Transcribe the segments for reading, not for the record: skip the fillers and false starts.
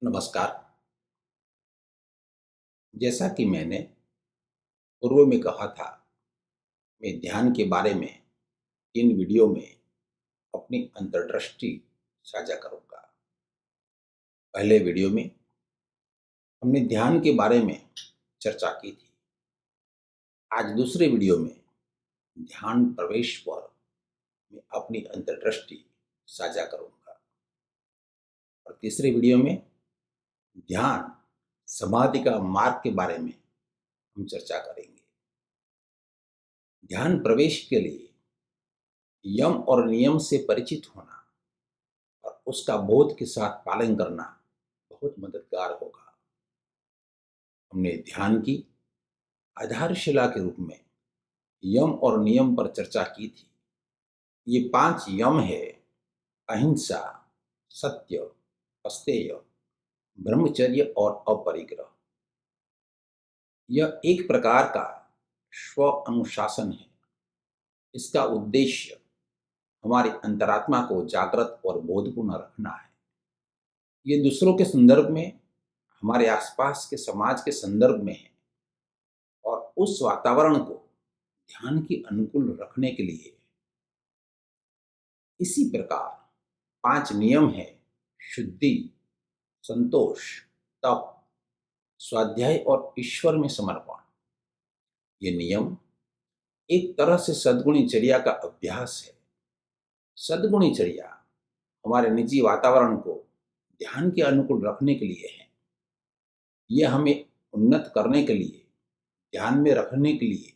नमस्कार। जैसा कि मैंने पूर्व में कहा था, मैं ध्यान के बारे में इन वीडियो में अपनी अंतर्दृष्टि साझा करूंगा। पहले वीडियो में हमने ध्यान के बारे में चर्चा की थी। आज दूसरे वीडियो में ध्यान प्रवेश पर मैं अपनी अंतर्दृष्टि साझा करूंगा और तीसरे वीडियो में ध्यान समाधि का मार्ग के बारे में हम चर्चा करेंगे। ध्यान प्रवेश के लिए यम और नियम से परिचित होना और उसका बोध के साथ पालन करना बहुत मददगार होगा। हमने ध्यान की आधारशिला के रूप में यम और नियम पर चर्चा की थी। ये 5 यम है: अहिंसा, सत्य, अस्तेय, ब्रह्मचर्य और अपरिग्रह। यह एक प्रकार का स्व अनुशासन है। इसका उद्देश्य हमारी अंतरात्मा को जागृत और बोधपूर्ण रखना है। ये दूसरों के संदर्भ में, हमारे आसपास के समाज के संदर्भ में है और उस वातावरण को ध्यान के अनुकूल रखने के लिए। इसी प्रकार 5 नियम है: शुद्धि, संतोष, तप, स्वाध्याय और ईश्वर में समर्पण। ये नियम एक तरह से सद्गुणी चर्या का अभ्यास है। सद्गुणी चर्या हमारे निजी वातावरण को ध्यान के अनुकूल रखने के लिए है। यह हमें उन्नत करने के लिए, ध्यान में रखने के लिए,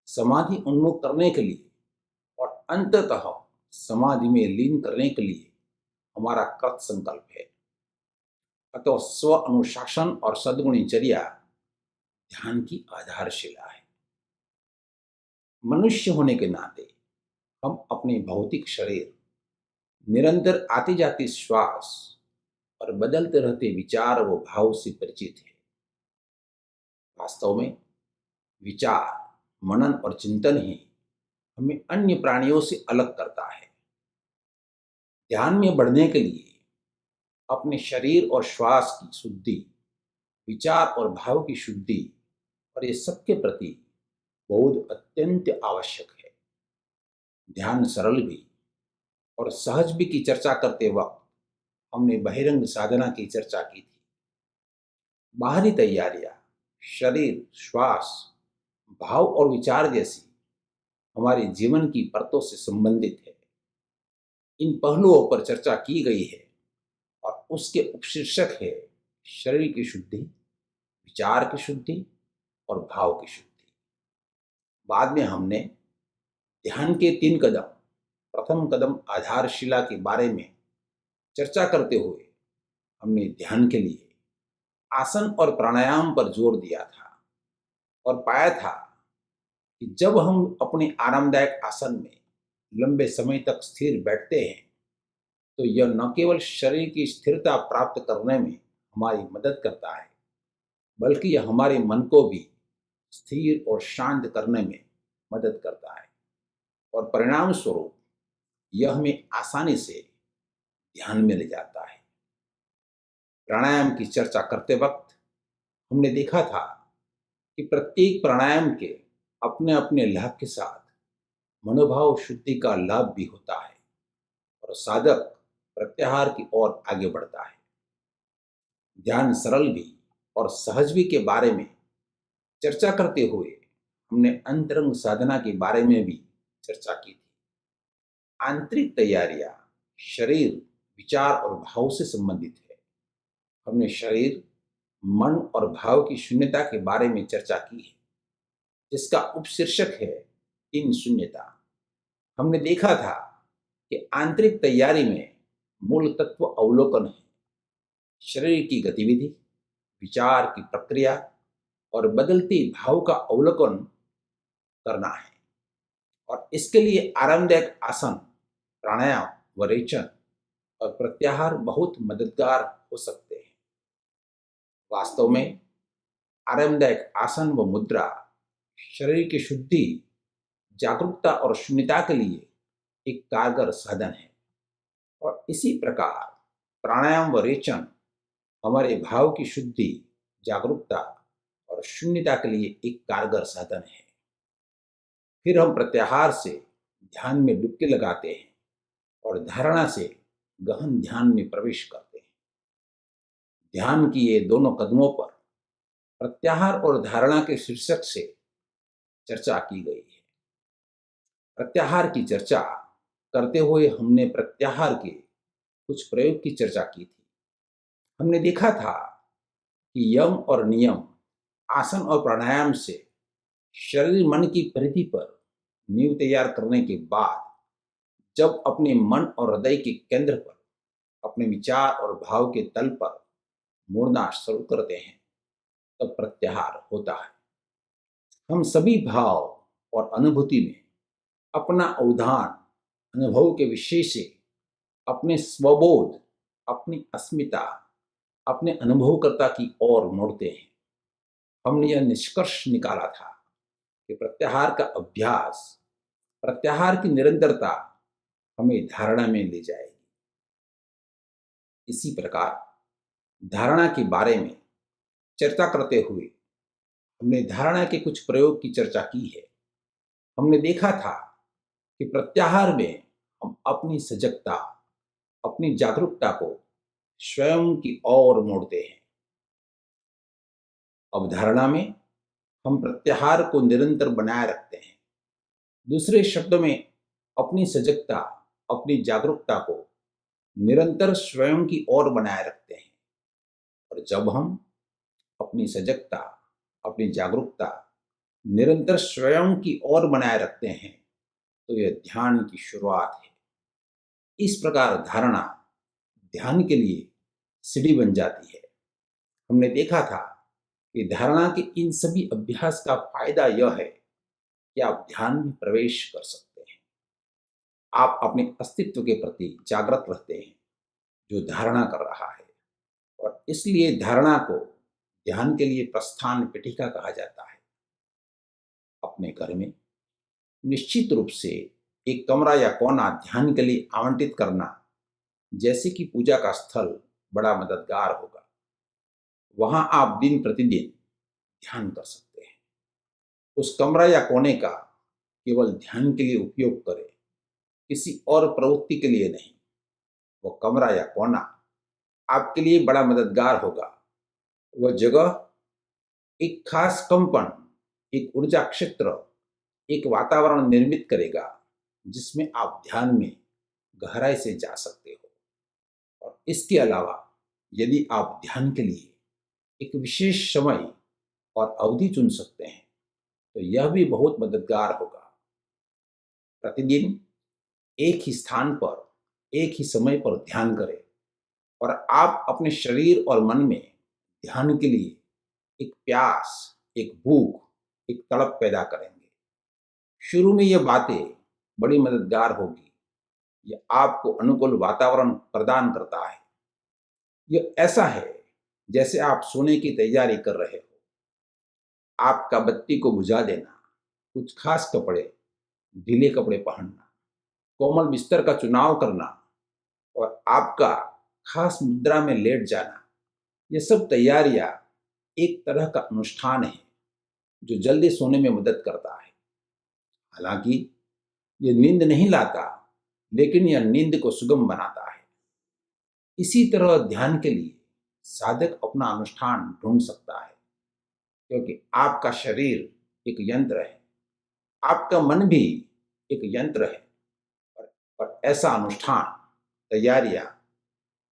समाधि उन्मुख करने के लिए और अंततः समाधि में लीन करने के लिए हमारा कृत संकल्प है। अतः स्व अनुशासन और सद्गुणी चर्या ध्यान की आधारशिला है। मनुष्य होने के नाते हम अपने भौतिक शरीर, निरंतर आती जाती श्वास और बदलते रहते विचार व भाव से परिचित है। वास्तव में विचार, मनन और चिंतन ही हमें अन्य प्राणियों से अलग करता है। ध्यान में बढ़ने के लिए अपने शरीर और श्वास की शुद्धि, विचार और भाव की शुद्धि और ये सबके प्रति बोध अत्यंत आवश्यक है। ध्यान सरल भी और सहज भी की चर्चा करते वक्त हमने बहिरंग साधना की चर्चा की थी। बाहरी तैयारियां शरीर, श्वास, भाव और विचार जैसी हमारे जीवन की परतों से संबंधित है। इन पहलुओं पर चर्चा की गई है और उसके उपशीर्षक है शरीर की शुद्धि, विचार की शुद्धि और भाव की शुद्धि। बाद में हमने ध्यान के 3 कदम, प्रथम कदम आधारशिला के बारे में चर्चा करते हुए हमने ध्यान के लिए आसन और प्राणायाम पर जोर दिया था और पाया था कि जब हम अपने आरामदायक आसन में लंबे समय तक स्थिर बैठते हैं तो यह न केवल शरीर की स्थिरता प्राप्त करने में हमारी मदद करता है, बल्कि यह हमारे मन को भी स्थिर और शांत करने में मदद करता है और परिणाम स्वरूप यह हमें आसानी से ध्यान में ले जाता है। प्राणायाम की चर्चा करते वक्त हमने देखा था कि प्रत्येक प्राणायाम के अपने अपने लाभ के साथ मनोभाव शुद्धि का लाभ भी होता है और साधक प्रत्याहार की ओर आगे बढ़ता है। ध्यान सरल भी और सहज भी के बारे में चर्चा करते हुए हमने अंतरंग साधना के बारे में भी चर्चा की थी। आंतरिक तैयारियां शरीर, विचार और भाव से संबंधित है। हमने शरीर, मन और भाव की शून्यता के बारे में चर्चा की है, जिसका उपशीर्षक है 3 शून्यता। हमने देखा था कि आंतरिक तैयारी में मूल तत्व अवलोकन है। शरीर की गतिविधि, विचार की प्रक्रिया और बदलती भाव का अवलोकन करना है और इसके लिए आरामदायक आसन, प्राणायाम व रेचन और प्रत्याहार बहुत मददगार हो सकते हैं। वास्तव में आरामदायक आसन व मुद्रा शरीर की शुद्धि, जागरूकता और शून्यता के लिए एक कारगर साधन है और इसी प्रकार प्राणायाम व रेचन हमारे भाव की शुद्धि, जागरूकता और शून्यता के लिए एक कारगर साधन है। फिर हम प्रत्याहार से ध्यान में डुबकी लगाते हैं और धारणा से गहन ध्यान में प्रवेश करते हैं। ध्यान की ये दोनों कदमों पर प्रत्याहार और धारणा के शीर्षक से चर्चा की गई है। प्रत्याहार की चर्चा करते हुए हमने प्रत्याहार के कुछ प्रयोग की चर्चा की थी। हमने देखा था कि यम और नियम, आसन और प्राणायाम से शरीर मन की परिधि पर नींव तैयार करने के बाद जब अपने मन और हृदय के केंद्र पर अपने विचार और भाव के तल पर मुड़ना शुरू करते हैं तब प्रत्याहार होता है। हम सभी भाव और अनुभूति में अपना अवधान अनुभव के विषय से अपने स्वबोध, अपनी अस्मिता, अपने अनुभवकर्ता की ओर मोड़ते हैं। हमने यह निष्कर्ष निकाला था कि प्रत्याहार का अभ्यास, प्रत्याहार की निरंतरता हमें धारणा में ले जाएगी। इसी प्रकार धारणा के बारे में चर्चा करते हुए हमने धारणा के कुछ प्रयोग की चर्चा की है। हमने देखा था कि प्रत्याहार में हम अपनी सजगता, अपनी जागरूकता को स्वयं की ओर मोड़ते हैं। अब धारणा में हम प्रत्याहार को निरंतर बनाए रखते हैं। दूसरे शब्दों में अपनी सजगता, अपनी जागरूकता को निरंतर स्वयं की ओर बनाए रखते हैं। और जब हम अपनी सजगता, अपनी जागरूकता निरंतर स्वयं की ओर बनाए रखते हैं तो यह ध्यान की शुरुआत है। इस प्रकार धारणा ध्यान के लिए सीढ़ी बन जाती है। हमने देखा था कि धारणा के इन सभी अभ्यास का फायदा यह है कि आप ध्यान में प्रवेश कर सकते हैं। आप अपने अस्तित्व के प्रति जागृत रहते हैं जो धारणा कर रहा है, और इसलिए धारणा को ध्यान के लिए प्रस्थान पीठिका कहा जाता है। अपने घर में निश्चित रूप से एक कमरा या कोना ध्यान के लिए आवंटित करना, जैसे कि पूजा का स्थल, बड़ा मददगार होगा। वहां आप दिन प्रतिदिन ध्यान कर सकते हैं। उस कमरा या कोने का केवल ध्यान के लिए उपयोग करें, किसी और प्रवृत्ति के लिए नहीं। वो कमरा या कोना आपके लिए बड़ा मददगार होगा। वह जगह एक खास कंपन, एक ऊर्जा क्षेत्र, एक वातावरण निर्मित करेगा जिसमें आप ध्यान में गहराई से जा सकते हो। और इसके अलावा यदि आप ध्यान के लिए एक विशेष समय और अवधि चुन सकते हैं तो यह भी बहुत मददगार होगा। प्रतिदिन एक ही स्थान पर, एक ही समय पर ध्यान करें और आप अपने शरीर और मन में ध्यान के लिए एक प्यास, एक भूख, एक तड़प पैदा करेंगे। शुरू में यह बातें बड़ी मददगार होगी। यह आपको अनुकूल वातावरण प्रदान करता है। यह ऐसा है जैसे आप सोने की तैयारी कर रहे हो। आपका बत्ती को बुझा देना, कुछ खास कपड़े, ढीले कपड़े पहनना, कोमल बिस्तर का चुनाव करना और आपका खास मुद्रा में लेट जाना, ये सब तैयारियां एक तरह का अनुष्ठान है जो जल्दी सोने में मदद करता है। हालांकि ये नींद नहीं लाता, लेकिन यह नींद को सुगम बनाता है। इसी तरह ध्यान के लिए साधक अपना अनुष्ठान ढूंढ सकता है, क्योंकि आपका शरीर एक यंत्र है, आपका मन भी एक यंत्र है। और ऐसा अनुष्ठान, तैयारियां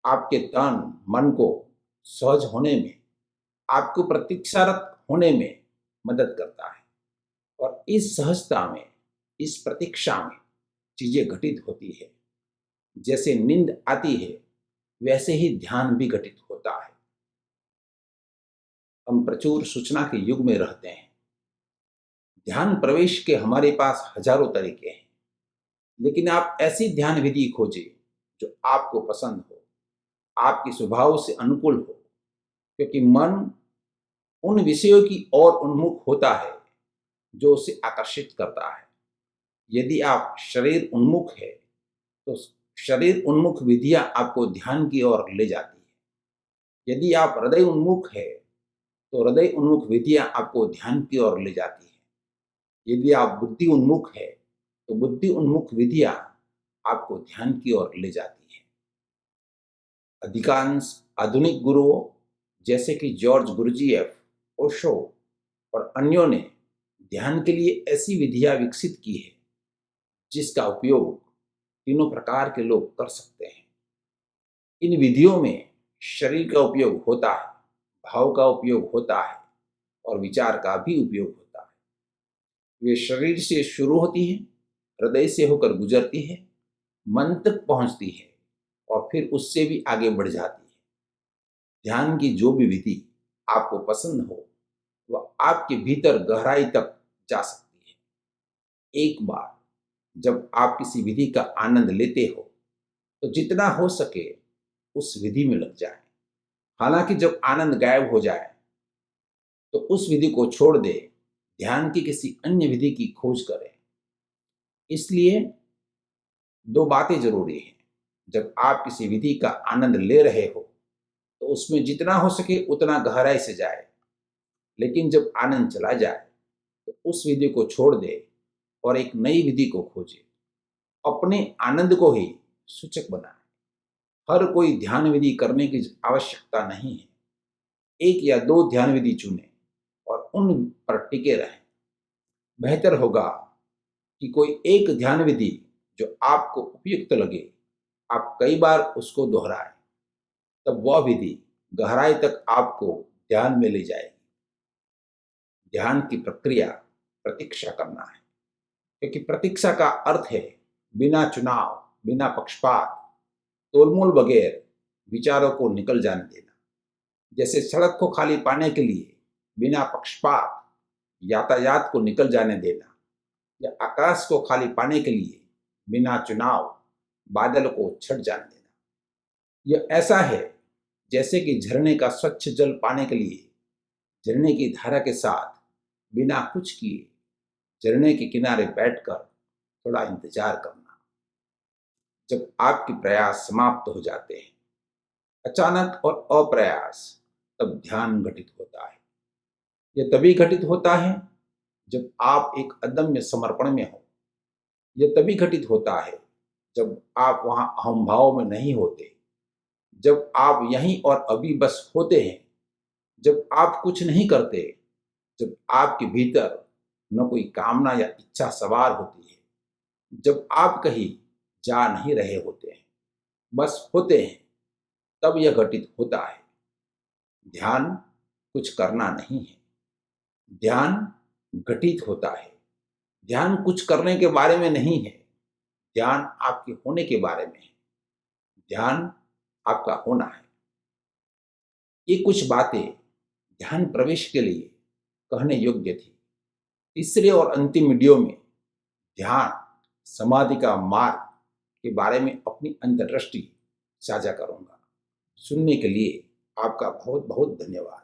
आपके तन मन को सहज होने में, आपको प्रतीक्षारत होने में मदद करता है। और इस सहजता में, इस प्रतीक्षा में चीजें घटित होती है। जैसे नींद आती है वैसे ही ध्यान भी घटित होता है। हम प्रचुर सूचना के युग में रहते हैं। ध्यान प्रवेश के हमारे पास हजारों तरीके हैं, लेकिन आप ऐसी ध्यान विधि खोजें जो आपको पसंद हो, आपके स्वभाव से अनुकूल हो, क्योंकि मन उन विषयों की ओर उन्मुख होता है जो उसे आकर्षित करता है। यदि आप शरीर उन्मुख है तो शरीर उन्मुख विधियां आपको ध्यान की ओर ले जाती है। यदि आप हृदय उन्मुख है तो हृदय उन्मुख विधियां आपको ध्यान की ओर ले जाती है। यदि आप बुद्धि उन्मुख है तो बुद्धि उन्मुख विधियां आपको ध्यान की ओर ले जाती है। अधिकांश आधुनिक गुरुओं जैसे कि जॉर्ज गुरुजीएफ, ओशो और अन्यों ने ध्यान के लिए ऐसी विधियां विकसित की है जिसका उपयोग तीनों प्रकार के लोग कर सकते हैं। इन विधियों में शरीर का उपयोग होता है, भाव का उपयोग होता है और विचार का भी उपयोग होता है। वे शरीर से शुरू होती है, हृदय से होकर गुजरती है, मन तक पहुंचती है और फिर उससे भी आगे बढ़ जाती है। ध्यान की जो भी विधि आपको पसंद हो वह आपके भीतर गहराई तक जा सकती है। एक बार जब आप किसी विधि का आनंद लेते हो तो जितना हो सके उस विधि में लग जाए। हालांकि जब आनंद गायब हो जाए तो उस विधि को छोड़ दे, ध्यान की किसी अन्य विधि की खोज करें। इसलिए दो बातें जरूरी हैं। जब आप किसी विधि का आनंद ले रहे हो तो उसमें जितना हो सके उतना गहराई से जाए, लेकिन जब आनंद चला जाए तो उस विधि को छोड़ दे और एक नई विधि को खोजे। अपने आनंद को ही सूचक बनाए। हर कोई ध्यान विधि करने की आवश्यकता नहीं है। एक या दो ध्यान विधि चुने और उन पर टिके रहें। बेहतर होगा कि कोई एक ध्यान विधि जो आपको उपयुक्त लगे, आप कई बार उसको दोहराएं। तब वह विधि गहराई तक आपको ध्यान में ले जाएगी। ध्यान की प्रक्रिया प्रतीक्षा करना है, क्योंकि प्रतीक्षा का अर्थ है बिना चुनाव, बिना पक्षपात, तोलमोल बगैर विचारों को निकल जाने देना। जैसे सड़क को खाली पाने के लिए बिना पक्षपात यातायात को निकल जाने देना, या आकाश को खाली पाने के लिए बिना चुनाव बादल को छट जाने देना। यह ऐसा है जैसे कि झरने का स्वच्छ जल पाने के लिए झरने की धारा के साथ बिना कुछ किए झरने के किनारे बैठकर थोड़ा इंतजार करना। जब आपके प्रयास समाप्त हो जाते हैं, अचानक और अप्रयास, तब ध्यान घटित होता है। यह तभी घटित होता है जब आप एक अदम्य समर्पण में हो। यह तभी घटित होता है जब आप वहां अहम भाव में नहीं होते, जब आप यहीं और अभी बस होते हैं, जब आप कुछ नहीं करते, जब आपके भीतर न कोई कामना या इच्छा सवार होती है, जब आप कहीं जा नहीं रहे होते हैं, बस होते हैं, तब यह घटित होता है। ध्यान कुछ करना नहीं है, ध्यान घटित होता है। ध्यान कुछ करने के बारे में नहीं है, ध्यान आपके होने के बारे में है। ध्यान आपका होना है। ये कुछ बातें ध्यान प्रवेश के लिए कहने योग्य थी। तीसरे और अंतिम वीडियो में ध्यान समाधि का मार्ग के बारे में अपनी अंतर्दृष्टि साझा करूंगा। सुनने के लिए आपका बहुत बहुत धन्यवाद।